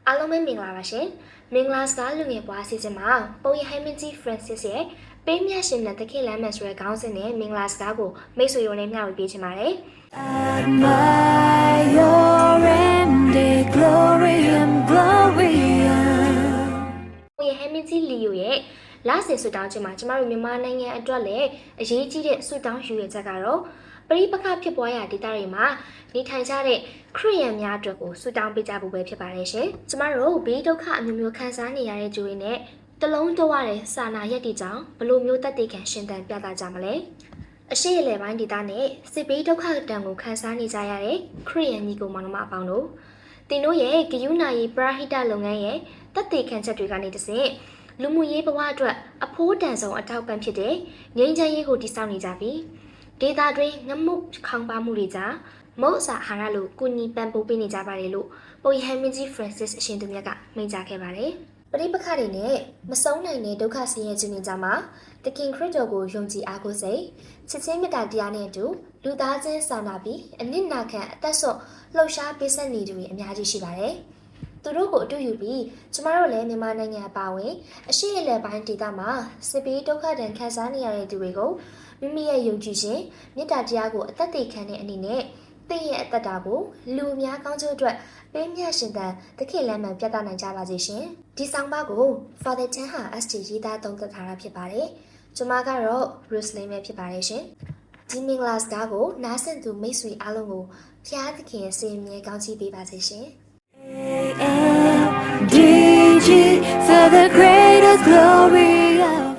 အားလုံးပဲမင်္ဂလာပါရှင်မင်္ဂလာစကားလူငယ်ပွားအစီအစဉ်မှာပုံရဟိုင်မင်းကြီး Francis ရဲ့ပေးမြတ်ရှင်နဲ့တခင်လမ်းမယ်ဆိုတဲ့ခေါင်းစဉ်နဲ့မင်္ဂလာစကားကိုမိတ်ဆွေတို့နဲ့မျှဝေပေးချင်ပါတယ် Admire your empty glory and glory. ပုံရဟိုင်မင်းကြီးလီယိုရဲ့လဆင်ဆွတောင်းခြင်းမှာကျမတို့မြန်မာနိုင်ငံအတွက်လည်းအရေးကြီးတဲ့ဆွတောင်းယူရချက်ကတော့ပရိပခဖြစ်ပွားရာဒေသတွေမှာနေထိုင်ကြတဲ့ခရစ်ယာန်များအတွက်ကိုဆွတောင်းပေးကြဖို့ပဲဖြစ်ပါတယ်ရှင်။ကျမတို့ဘေးဒုက္ခအမျိုးမျိုးခံစားနေရတဲ့သူတွေနဲ့တလုံးတဝတဲ့စာနာရက်တီကြောင့်ဘလို့မျိုးတက်တေခံရှင်သန်ပြသကြမလဲ။အရှိအလယ်ပိုင်းဒေသနဲ့စစ်ဘေးဒုက္ခတံကိုခံစားနေကြရတဲ့ခရစ်ယာန်ညီကိုမောင်နှမအပေါင်းတို့တင်တို့ရဲ့ဂယုဏရီပရာဟိတလုပ်ငန်းရဲ့တက်တေခံချက်တွေကနေတဆင့်လူမှုရေးဘဝအတွက်အဖိုးတန်ဆုံးအထောက်ပံ့ဖြစ်တဲ့ငြိမ်းချမ်းရေးကိုတည်ဆောက်နေကြပြီ။ဒေတာတွင်ငမှုခေါင်းပါမှုတွေကြောင့်မုတ်အစာအာဟာရလိုကုညီပံ့ပိုးပေးနေကြပါတယ်လို့ပုံရဟန်မင်းကြီး Francis အရှင်သူမြတ်ကမိန့်ကြားခဲ့ပါတယ်။ပရိပခတွေနဲ့မဆုံးနိုင်တဲ့ဒုက္ခဆင်းရဲခြင်းတွေကြောင့်မှတခင်ခရစ်တော်ကိုယုံကြည်အားကိုးစိတ်ချစ်ချင်းမေတ္တာတရားနဲ့အတူလူသားချင်းစာနာပြီးအနစ်နာခံအသက်ဆော့လှုပ်ရှားပေးဆက်နေသူတွေအများကြီးရှိပါတယ်။သူတို့ကိုအတူယူပြီးကျမတို့လည်းမြန်မာနိုင်ငံအပါအဝင်အရှိအလယ်ပိုင်းဒေသမှာစစ်ဘေးဒုက္ခဒဏ်ခံစားနေရတဲ့သူတွေကိုမိမိရဲ့ယုံကြည်ခြင်းမေတ္တာတရားကိုအသက်သေခံတဲ့အနေနဲ့သင်ရဲ့အသက်တာကိုလူအများကောင်းကျိုးအတွက်ပေးမြတ်ရှင်သန်သခင်လမ်းမှန်ပြသနိုင်ကြပါစေရှင်ဒီဆောင်ပါကို Father Chan ဟာ ST ရေးသားသုံးသပ်ထားတာဖြစ်ပါတယ်ကျွန်မကတော့ Roslyn ပဲဖြစ်ပါတယ်ရှင်ဒီမင်္ဂလာစကားကိုနားဆင်သူမိတ်ဆွေအားလုံးကိုဖျားသခင်ရဲ့စေမြဲကောင်းချီးပေးပါစေရှင်DG for the greater glory of